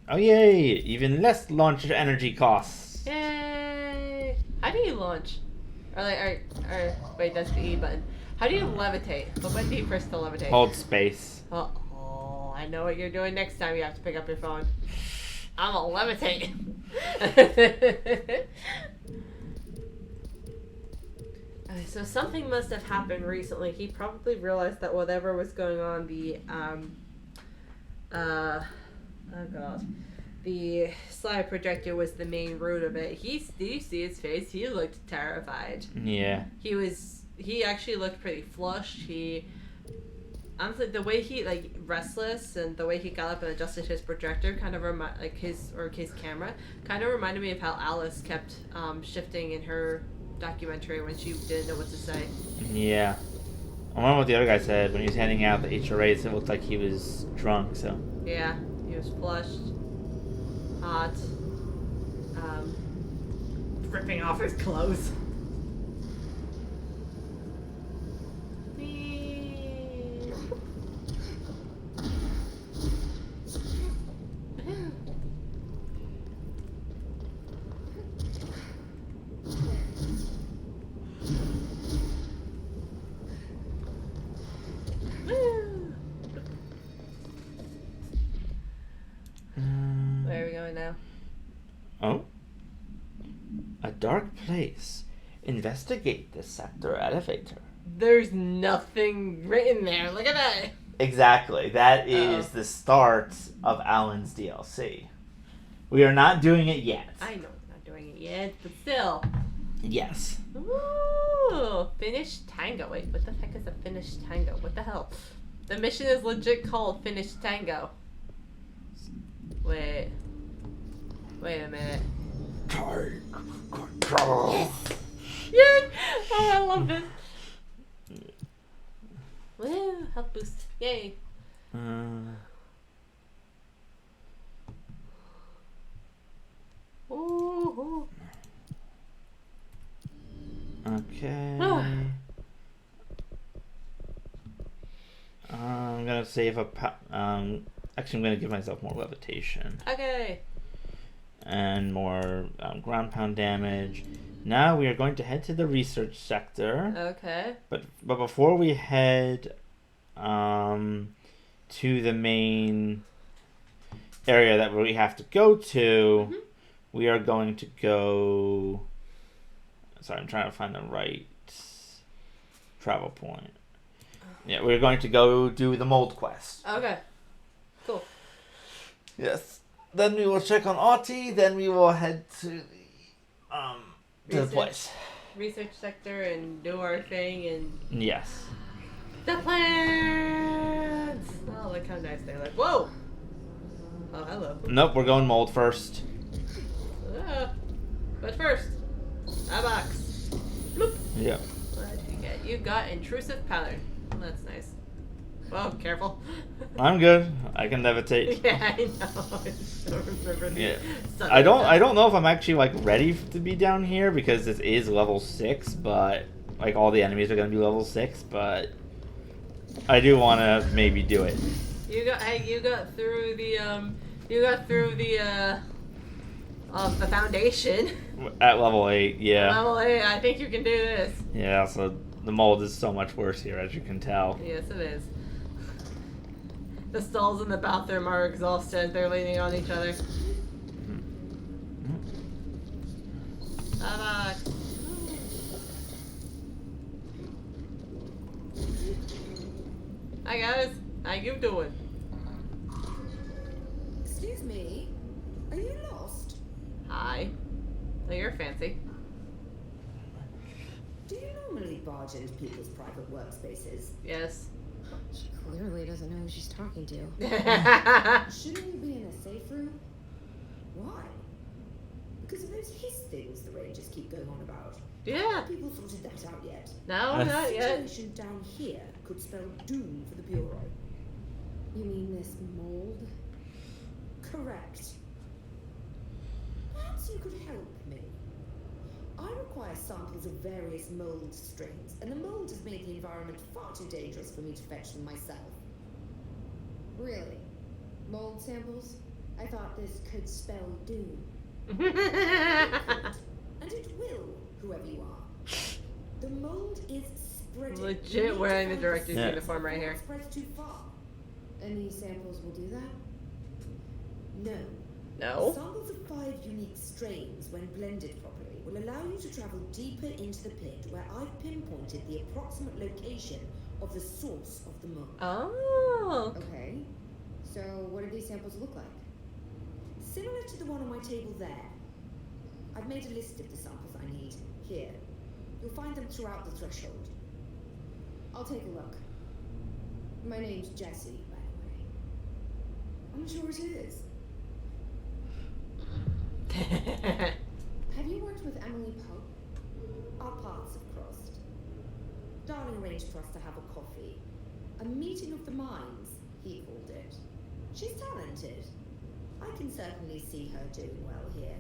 Oh yay! Even less launch energy costs. Yay! How do you launch? Or wait, that's the E button. How do you levitate? What button do you press to levitate? Hold space. Oh, I know what you're doing next time you have to pick up your phone. I'm gonna levitate. So something must have happened recently. He probably realized that whatever was going on, oh god, the slide projector was the main root of it. Did you see his face? He looked terrified. Yeah. He actually looked pretty flushed. Honestly, the way he restless and the way he got up and adjusted his projector kind of his camera kind of reminded me of how Alice kept shifting in her documentary when she didn't know what to say. Yeah. I wonder what the other guy said when he was handing out the HRAs. It looked like he was drunk. So. Yeah, he was flushed, hot, ripping off his clothes. Where are we going now? Oh? A dark place. Investigate the sector elevator. There's nothing written there. Look at that. Exactly. That is the start of Alan's DLC. We are not doing it yet. I know we're not doing it yet, but still. Yes. Ooh, finished tango. Wait, what the heck is a finished tango? What the hell? The mission is legit called Finished Tango. Wait a minute. Take control. Yay! Oh, I love this. Woo, health boost. Yay. Ooh. Okay. I'm gonna save up. Actually, I'm gonna give myself more levitation. Okay. And more ground pound damage. Now we are going to head to the research sector. Okay. But before we head to the main area that we have to go to, we are going to go. Sorry, I'm trying to find the right travel point. Yeah, we're going to go do the mold quest. Okay. Cool. Yes. Then we will check on Auntie. Then we will head to the place. Research sector and do our thing and. Yes. The plants. Oh, look how nice they're like. Whoa. Oh, hello. Nope, we're going mold first. But first, a box. Bloop. Yeah. What did you get? You got intrusive pattern. That's nice. Whoa, careful. I'm good. I can levitate. Yeah, I know. I don't remember the I don't know if I'm actually ready to be down here because this is level 6, but all the enemies are gonna be level 6, but I do want to maybe do it. You got through the the foundation. At level 8, yeah. Level 8, I think you can do this. Yeah, so the mold is so much worse here, as you can tell. Yes, it is. The stalls in the bathroom are exhausted. They're leaning on each other. Hi guys, how you doing? Excuse me, are you lost? Hi. Oh, you're fancy. Do you normally barge into people's private workspaces? Yes. She clearly doesn't know who she's talking to. Shouldn't you be in a safe room? Why? Because of those hiss things the Rangers keep going on about. Yeah. Have people sorted that out yet? No, not yet. The situation down here could spell doom for the Bureau. You mean this mold? Correct. Perhaps you could help me. I require samples of various mold strains, and the mold has made the environment far too dangerous for me to fetch them myself. Really? Mold samples? I thought this could spell doom. And it will, whoever you are. The mold is spreading. Legit wearing the director's uniform right here. Spreads too far. And these samples will do that? No. No. Samples of 5 unique strains, when blended properly, will allow you to travel deeper into the pit, where I've pinpointed the approximate location of the source of the mold. Oh. Okay. So what do these samples look like? Similar to the one on my table there. I've made a list of the samples I need. Here. You'll find them throughout the threshold. I'll take a look. My name's Jessie, by the way. I'm sure it is. Have you worked with Emily Pope? Our paths have crossed. Darling arranged for us to have a coffee. A meeting of the minds, he called it. She's talented. I can certainly see her doing well here.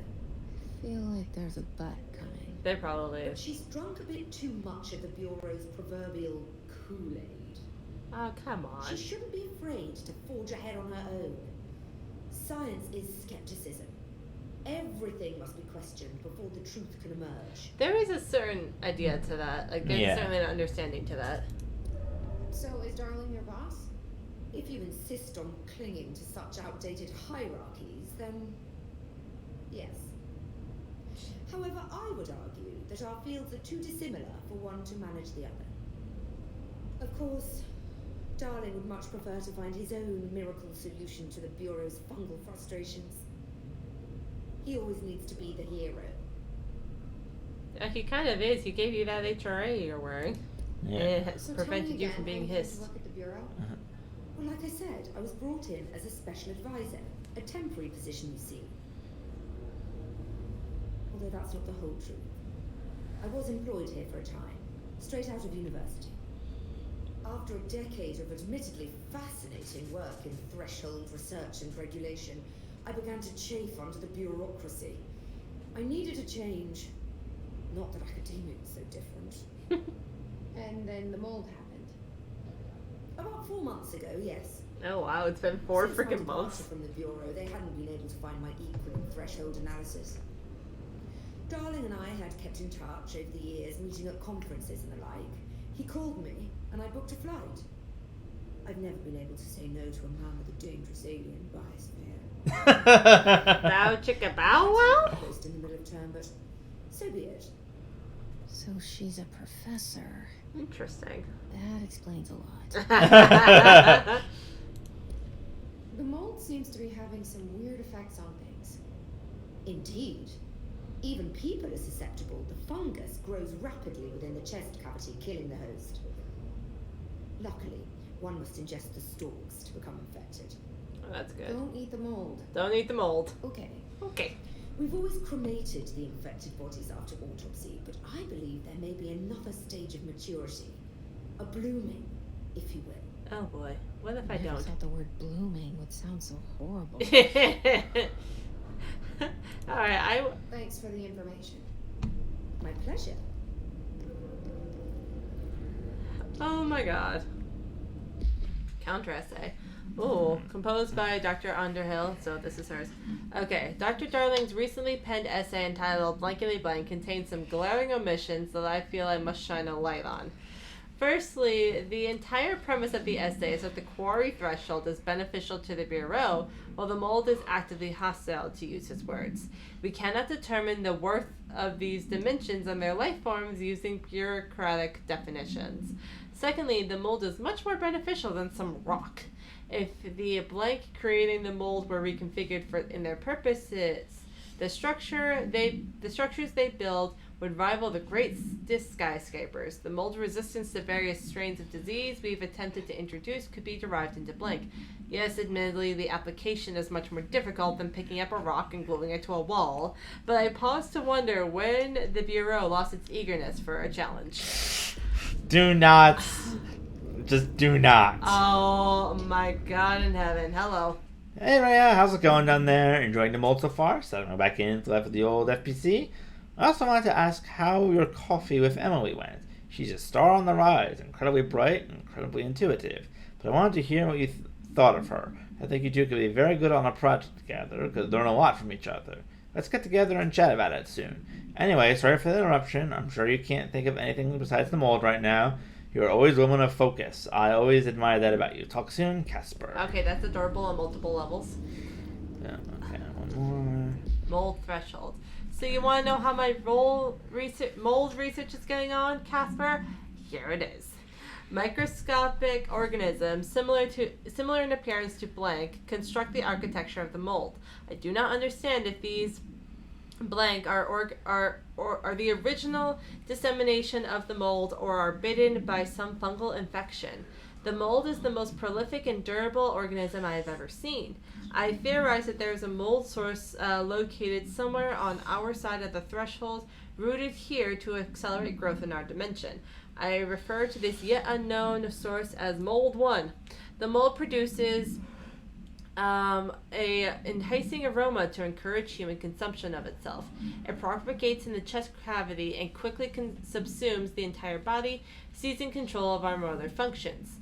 I feel like there's a but coming. There probably But is. she's drunk a bit too much of the Bureau's proverbial Kool-Aid. Oh, come She on. shouldn't be afraid to forge ahead on her own. Science is skepticism. Everything must be questioned before the truth can emerge. There is a certain idea to that. Like, there's Yeah. certainly an understanding to that. So is Darling your boss? If you insist on clinging to such outdated hierarchies, then yes. However, I would argue that our fields are too dissimilar for one to manage the other. Of course, Darling would much prefer to find his own miracle solution to the Bureau's fungal frustrations. He always needs to be the hero. He kind of is. He gave you that HRA you're wearing. Yeah. And it has So tell me prevented you again from being how you came to hissed. work at the Bureau? Well, like I said, I was brought in as a special advisor, a temporary position, you see. Although that's not the whole truth. I was employed here for a time, straight out of university. After a decade of admittedly fascinating work in threshold research and regulation, I began to chafe under the bureaucracy. I needed a change. Not that academia was so different. And then the mold happened. About 4 months ago, yes. Oh wow, it's been 4 Since my freaking departure months. from the Bureau, they hadn't been able to find my equal in threshold analysis. Darling and I had kept in touch over the years, meeting at conferences and the like. He called me, and I booked a flight. I've never been able to say no to a man with a dangerous alien biosphere. Bow chicka bow wow? Post in the middle of term, but so be it. So she's a professor. Interesting. That explains a lot. The mold seems to be having some weird effects on things. Indeed. Even people are susceptible. The fungus grows rapidly within the chest cavity, killing the host. Luckily, one must ingest the stalks to become infected. Oh, that's good. Don't eat the mold. Don't eat the mold. Okay. Okay. We've always cremated the infected bodies after autopsy, but I believe there may be another stage of maturity. A blooming, if you will. Oh boy. What if I Never don't? thought the word blooming would sound so horrible. Alright, Thanks for the information. My pleasure. oh my god. Counter essay. Ooh, composed by Dr. Underhill, so this is hers. Okay, Dr. Darling's recently penned essay entitled Blankety Blank contains some glaring omissions that I feel I must shine a light on. Firstly, the entire premise of the essay is that the quarry threshold is beneficial to the Bureau, while the mold is actively hostile, to use his words. We cannot determine the worth of these dimensions and their life forms using bureaucratic definitions. Secondly, the mold is much more beneficial than some rock. If the blank creating the mold were reconfigured for in their purposes, the structures they build would rival the great skyscrapers. The mold resistance to various strains of disease we've attempted to introduce could be derived into blank. Yes, admittedly, the application is much more difficult than picking up a rock and gluing it to a wall, but I pause to wonder when the Bureau lost its eagerness for a challenge. Do not. Just do not. Oh my god in heaven. Hello. Hey Rhea, how's it going down there? Enjoying the mold so far? Settling back into life with the old FPC? I also wanted to ask how your coffee with Emily went. She's a star on the rise, incredibly bright, and incredibly intuitive. But I wanted to hear what you thought of her. I think you two could be very good on a project together, could learn a lot from each other. Let's get together and chat about it soon. Anyway, sorry for the interruption. I'm sure you can't think of anything besides the mold right now. You're always a woman of focus. I always admire that about you. Talk soon, Casper. Okay, that's adorable on multiple levels. Yeah, okay, one more. Mold threshold. So you want to know how my mold research is going on, Casper? Here it is. Microscopic organisms, similar in appearance to blank, construct the architecture of the mold. I do not understand if these blank are the original dissemination of the mold or are bitten by some fungal infection. The mold is the most prolific and durable organism I have ever seen. I theorize that there is a mold source located somewhere on our side of the threshold, rooted here to accelerate growth in our dimension. I refer to this yet unknown source as Mold 1. The mold produces a enticing aroma to encourage human consumption of itself. It propagates in the chest cavity and quickly subsumes the entire body, seizing control of our motor functions.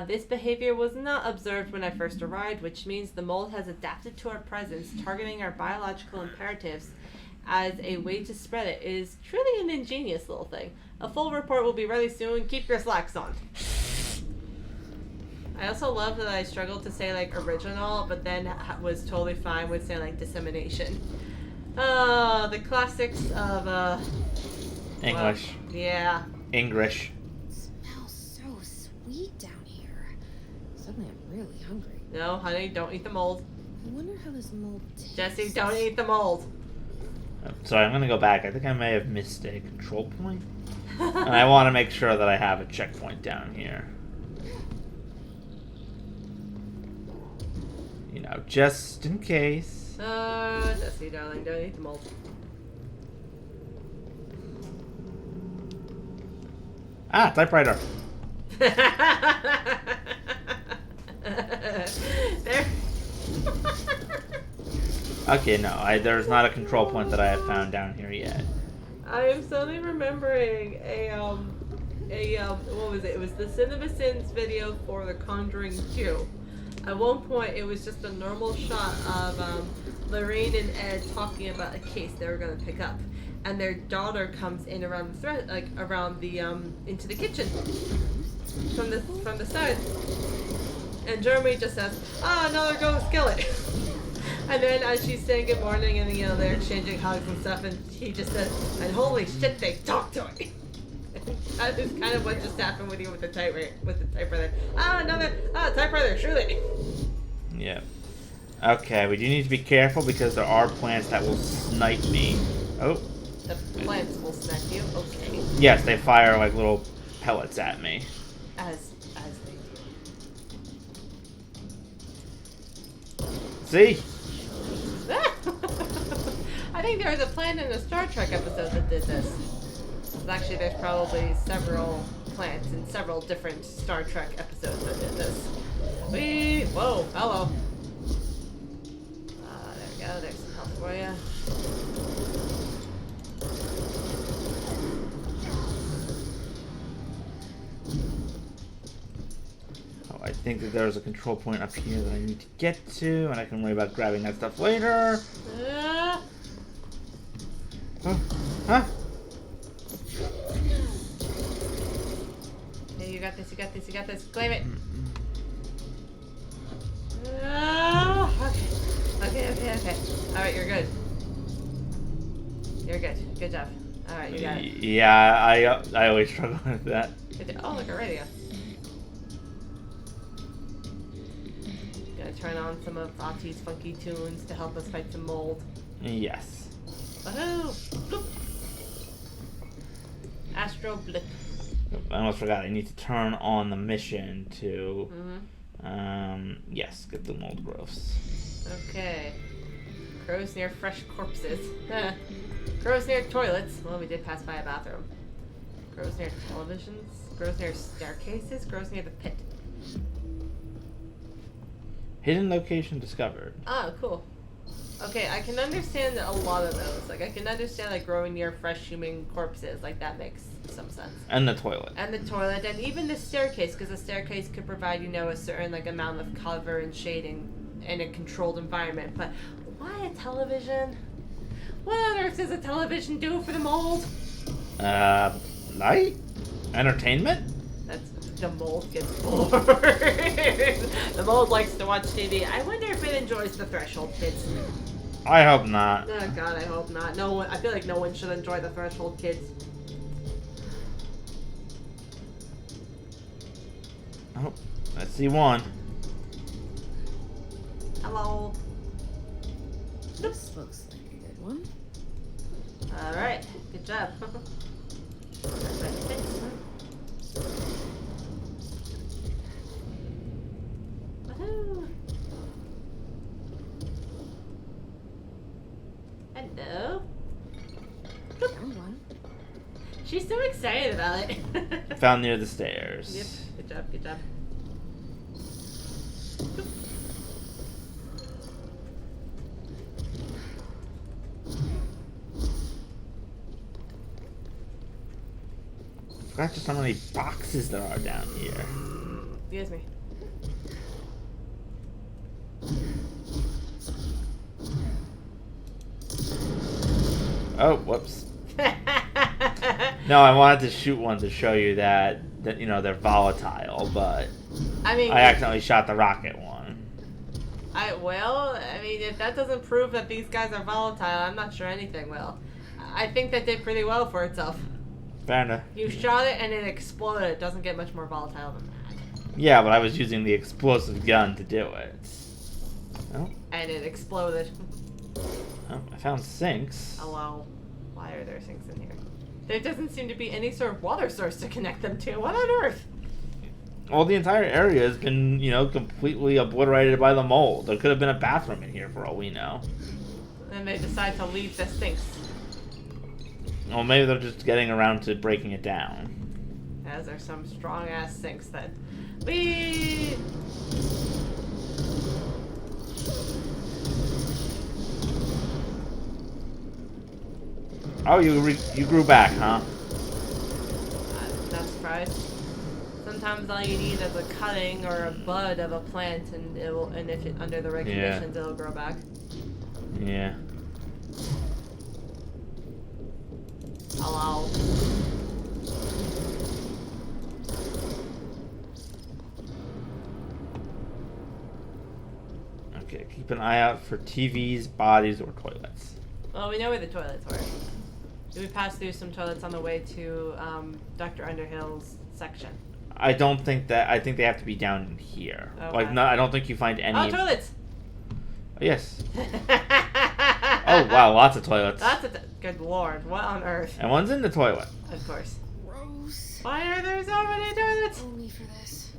This behavior was not observed when I first arrived, which means the mold has adapted to our presence, targeting our biological imperatives as a way to spread it. It is truly an ingenious little thing. A full report will be ready soon. Keep your slacks on. I also love that I struggled to say like original, but then was totally fine with saying like dissemination. The classics of English. Well, yeah. English. It smells so sweet down here. Suddenly I'm really hungry. No, honey, don't eat the mold. I wonder how this mold tastes. Jessie, don't eat the mold. Sorry, I'm going to go back. I think I may have missed a control point. And I want to make sure that I have a checkpoint down here. You know, just in case. Jessie, darling, don't eat the mold. Ah, typewriter. There. Okay, no, there's not a control point that I have found down here yet. I am suddenly remembering what was it? It was the CinemaSins video for The Conjuring 2. At one point, it was just a normal shot of Lorraine and Ed talking about a case they were going to pick up, and their daughter comes in around the thread, like around the into the kitchen from the side, and Jeremy just says, "Ah, another ghost, kill it." And then as she's saying good morning and you know they're exchanging hugs and stuff, and he just says, "And holy shit, they talk to me." That is kind of what just happened with you with the typewriter. Ah, another typewriter, surely. Yeah. Okay, we do need to be careful because there are plants that will snipe me. Oh. The plants will snipe you. Okay. Yes, they fire like little pellets at me. As See? they do. I think there was a plant in a Star Trek episode that did this. Actually, there's probably several plants in several different Star Trek episodes that did this. Whoa, hello. There we go. There's some help for you. Oh, I think that there's a control point up here that I need to get to, and I can worry about grabbing that stuff later. Huh? Hey, you got this, you got this, you got this. Claim it. Okay. Alright, you're good. You're good. Good job. Alright, you got it. Yeah, I always struggle with that. Oh, look, a radio. Gonna turn on some of Ati's funky tunes to help us fight some mold. Yes. Woohoo! Bloop. Astro blip. I almost forgot. I need to turn on the mission to, yes, get the mold growths. Okay. Crows near fresh corpses. Crows near toilets. Well, we did pass by a bathroom. Crows near televisions. Crows near staircases. Crows near the pit. Hidden location discovered. Oh, cool. Okay, I can understand a lot of those. Like, I can understand, like, growing near fresh human corpses. Like, that makes some sense. And the toilet. And the toilet, and even the staircase, because the staircase could provide, you know, a certain, like, amount of cover and shading in a controlled environment. But why a television? What on earth does a television do for the mold? Light? Entertainment? That's the mold gets bored. The mold likes to watch TV. I wonder if it enjoys the Threshold Kids. I hope not. Oh God, I hope not. No one. I feel like no one should enjoy the Threshold Kids. Oh, I see one. Hello. This looks like a good one. All right. Good job. Woohoo. Hello. Found one. She's so excited about it. Found near the stairs. Yep. Good job. Good job. Forgot just how many boxes there are down here. Excuse me. Oh, whoops. No, I wanted to shoot one to show you that you know they're volatile, but I mean, I accidentally shot the rocket one. I mean, if that doesn't prove that these guys are volatile, I'm not sure anything will. I think that did pretty well for itself. Fair enough. You shot it and it exploded. It doesn't get much more volatile than that. Yeah, but I was using the explosive gun to do it. Oh, And it exploded. oh I found sinks. Hello. Why are there sinks in here? There doesn't seem to be any sort of water source to connect them to. What on earth? Well, the entire area has been, you know, completely obliterated by the mold. There could have been a bathroom in here for all we know. And they decide to leave the sinks. Well, maybe they're just getting around to breaking it down. As there's some strong ass sinks that we. Oh, you grew back, huh? I'm not surprised. Sometimes all you need is a cutting or a bud of a plant, and it will, and if it under the right Yeah. conditions, it'll grow back. Yeah. Hello. Okay, keep an eye out for TVs, bodies, or toilets. Well, we know where the toilets were. We passed through some toilets on the way to Dr. Underhill's section. I don't think that. I think they have to be down in here. Okay. Like, no, I don't think you find any. Oh, toilets! Oh, yes. Oh, wow, lots of toilets. Good lord, what on earth? And one's in the toilet. Of course. Gross. Why are there so many toilets? Only for this.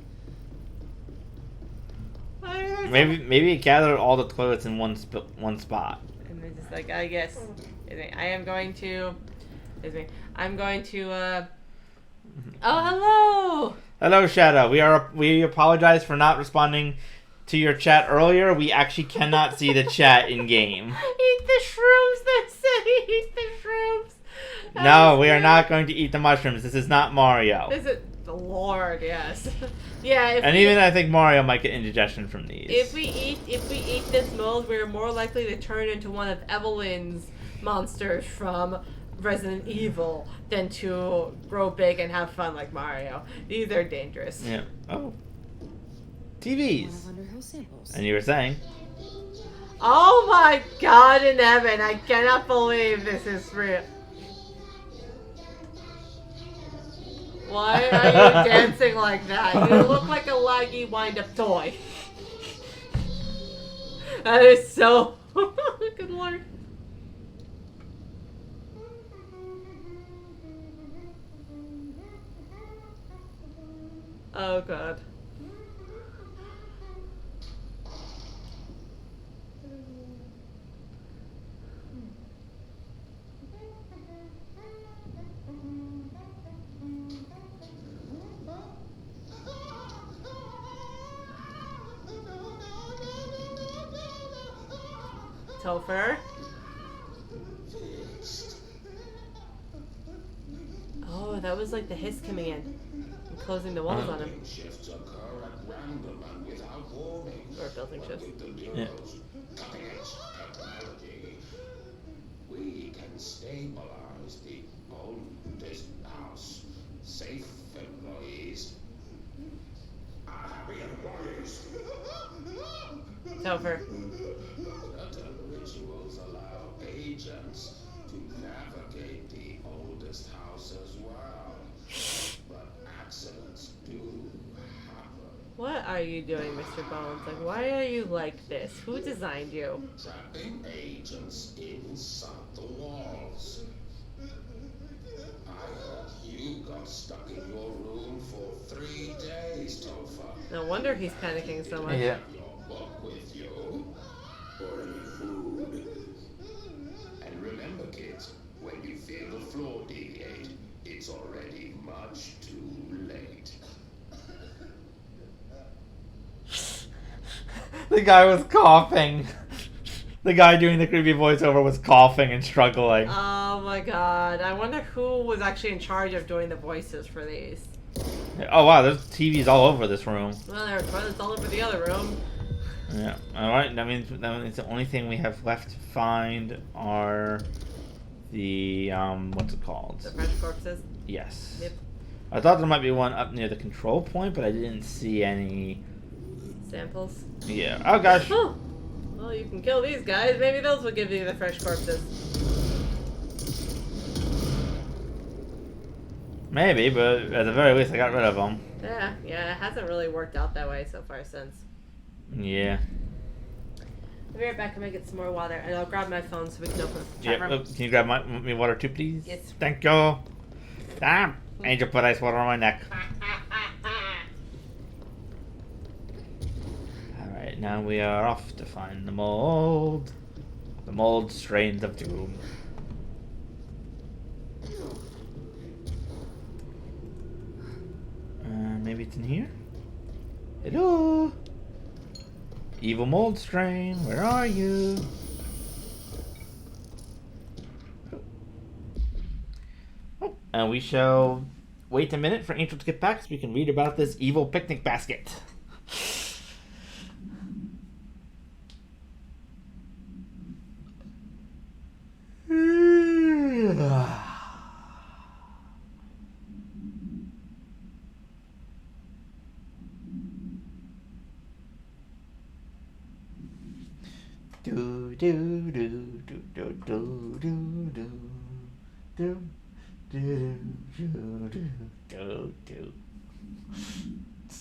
Why are there so Maybe it gathered all the toilets in one spot. And they're just like, I guess. I am going to. Excuse me. I'm going to. Oh, hello! Hello, Shadow. We apologize for not responding to your chat earlier. We actually cannot see the chat in game. Eat the shrooms, that said eat the shrooms! No, we are not going to eat the mushrooms. This is not Mario. Is it the Lord? Yes. Yeah. And even I think Mario might get indigestion from these. if we eat this mold, we're more likely to turn into one of Evelyn's monsters from Resident Evil than to grow big and have fun like Mario. These are dangerous. Yeah. Oh. One TVs. of Underhill samples. And you were saying? Oh my God in heaven! I cannot believe this is real. Why are you dancing like that? You look like a laggy wind-up toy. That is so. Good lord. Oh God. Topher. Oh, that was like the hiss coming in and closing the walls on him. Shifts occur at random and without warning. Or building shifts. With the Yeah. Bureau's cutting-edge technology, we can stabilize the oldest house. Safe employees are happy employees. Topher. Certain rituals allow agents to navigate the oldest house as well. But accidents do happen. What are you doing, Mr. Bones? Like, why are you like this? Who designed you? Trapping agents inside the walls. I heard you got stuck in your room for 3 days, Topher. No wonder he's panicking so much. Yeah. Your book with you, or any food. And remember, kids, when you feel the floor deviate, it's already much too late. The guy was coughing. The guy doing the creepy voiceover was coughing and struggling. Oh my god. I wonder who was actually in charge of doing the voices for these. Oh wow, there's TVs all over this room. Well, there are toilets all over the other room. Yeah. Alright, that means the only thing we have left to find are the what's it called? The French corpses. Yes. Yep. I thought there might be one up near the control point, but I didn't see any. Samples. Yeah. Oh gosh. Oh! Well, you can kill these guys. Maybe those will give you the fresh corpses. Maybe, but at the very least, I got rid of them. Yeah, it hasn't really worked out that way so far since. Yeah. I'll be right back. I'm gonna get some more water, and I'll grab my phone so we can open the chat Yep. room. Can you grab me water too, please? Yes. Thank you. Damn. Angel put ice water on my neck. Alright, now we are off to find the mold. The mold strains of doom. Maybe it's in here? Hello? Evil mold strain, where are you? Oh, and we shall wait a minute for Angel to get back so we can read about this evil picnic basket. Do do do do do do do do do do do do do do.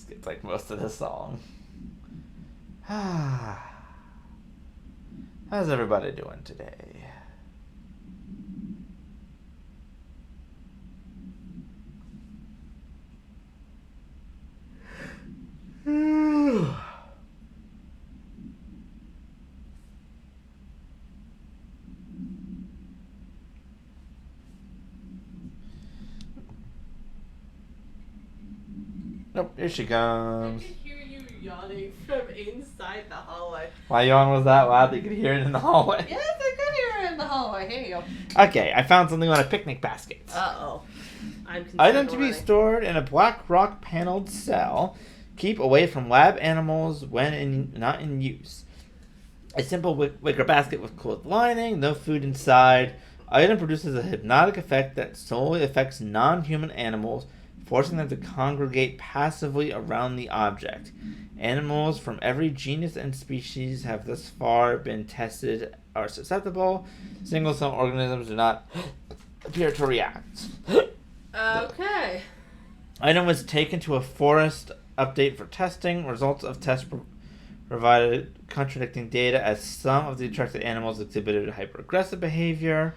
It's like most of the song. How's everybody doing today? Nope, here she I comes. could hear you yawning from inside the hallway. My yawn was that loud that you could hear it in the hallway. Yes, I could hear it in the hallway. Here you go. Okay, I found something on a picnic basket. Uh-oh. I'm concerned Item to be already. stored in a black rock paneled cell. Keep away from lab animals when not in use. A simple wicker basket with cloth lining, no food inside. Item produces a hypnotic effect that solely affects non-human animals, forcing them to congregate passively around the object. Animals from every genus and species have thus far been tested are susceptible. Single-cell organisms do not appear to react. Okay. Item was taken to a forest update for testing. Results of tests provided contradicting data as some of the attracted animals exhibited hyper-aggressive behavior.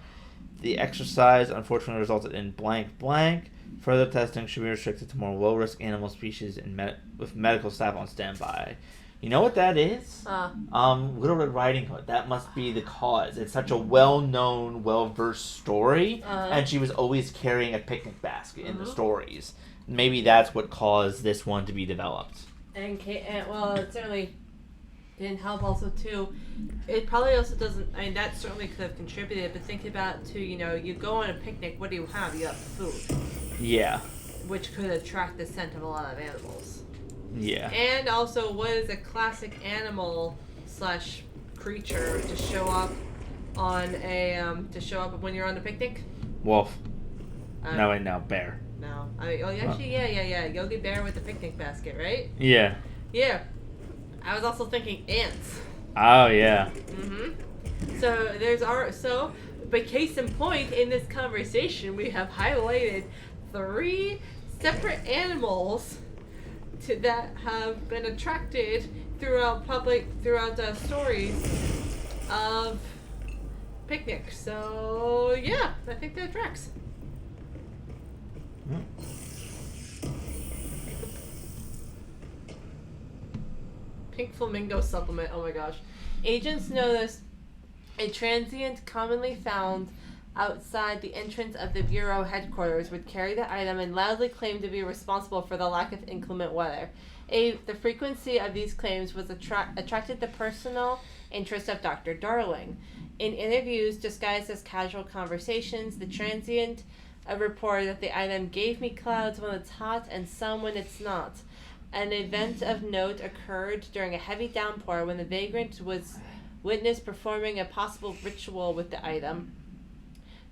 The exercise unfortunately resulted in blank blank. Further testing should be restricted to more low-risk animal species and with medical staff on standby. You know what that is? Little Red Riding Hood. That must be the cause. It's such a well-known, well-versed story, and she was always carrying a picnic basket in the stories. Maybe that's what caused this one to be developed. And well, it certainly didn't help also too. It probably also doesn't. I mean, that certainly could have contributed. But think about too. You know, you go on a picnic. What do you have? You have food, Yeah. which could attract the scent of a lot of animals. Yeah. And also, what is a classic animal slash creature to show up on a when you're on a picnic? Wolf. Um, No, wait, no, bear. No. Actually, yeah. Yogi Bear with the picnic basket, right? Yeah. Yeah. I was also thinking ants. Oh, yeah. But case in point, in this conversation, we have highlighted 3 separate animals that have been attracted throughout stories of picnics. So yeah, I think that tracks. Pink flamingo supplement. Oh my gosh. Agents noticed a transient commonly found outside the entrance of the Bureau headquarters would carry the item and loudly claim to be responsible for the lack of inclement weather. The frequency of these claims was attracted the personal interest of Dr. Darling. In interviews disguised as casual conversations, the transient reported that the item gave me clouds when it's hot and some when it's not. An event of note occurred during a heavy downpour when the vagrant was witnessed performing a possible ritual with the item.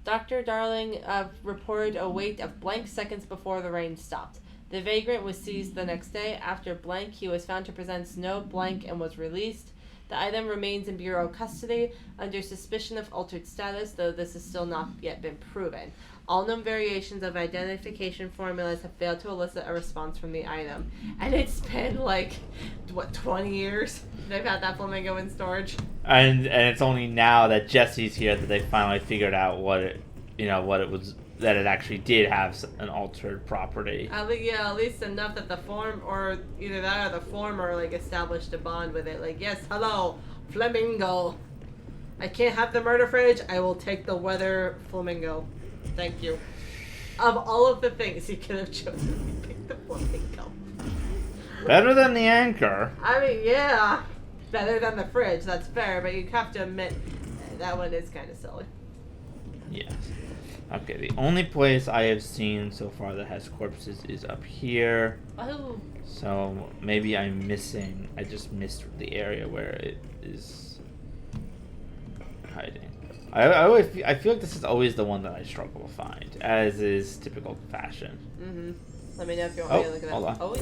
Dr. Darling reported a wait of blank seconds before the rain stopped. The vagrant was seized the next day. After blank, he was found to present no blank and was released. The item remains in Bureau custody under suspicion of altered status, though this has still not yet been proven. All known variations of identification formulas have failed to elicit a response from the item. And it's been 20 years they've had that flamingo in storage. And it's only now that Jessie's here that they finally figured out what it was, that it actually did have an altered property. At least enough that the form, or either that or the former, established a bond with it. Yes, hello, flamingo. I can't have the murder fridge. I will take the weather flamingo. Thank you. Of all of the things you could have chosen, you picked the flamingo. Better than the anchor. I mean, yeah. Better than the fridge, that's fair, but you have to admit that one is kind of silly. Yes. Okay, the only place I have seen so far that has corpses is up here. Oh. So maybe I just missed the area where it is hiding. I feel like this is always the one that I struggle to find, as is typical fashion. Mm-hmm. Let me know if you want me to look at that. Hold on. Oh,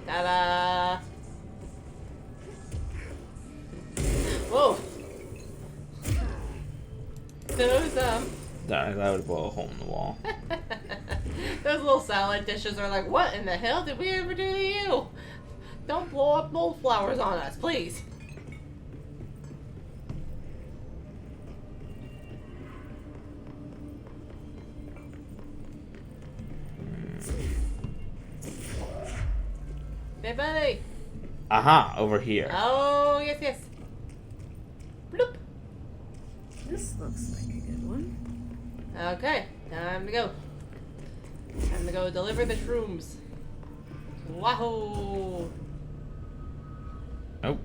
ta-da! Whoa! Those That would blow a hole in the wall. those little salad dishes are like, what in the hell did we ever do to you? Don't blow up mold flowers on us, please. Hey, buddy. Aha, over here. Oh, yes. Bloop. This looks like a good one. Okay, time to go. Time to go deliver the shrooms. Wahoo! Nope.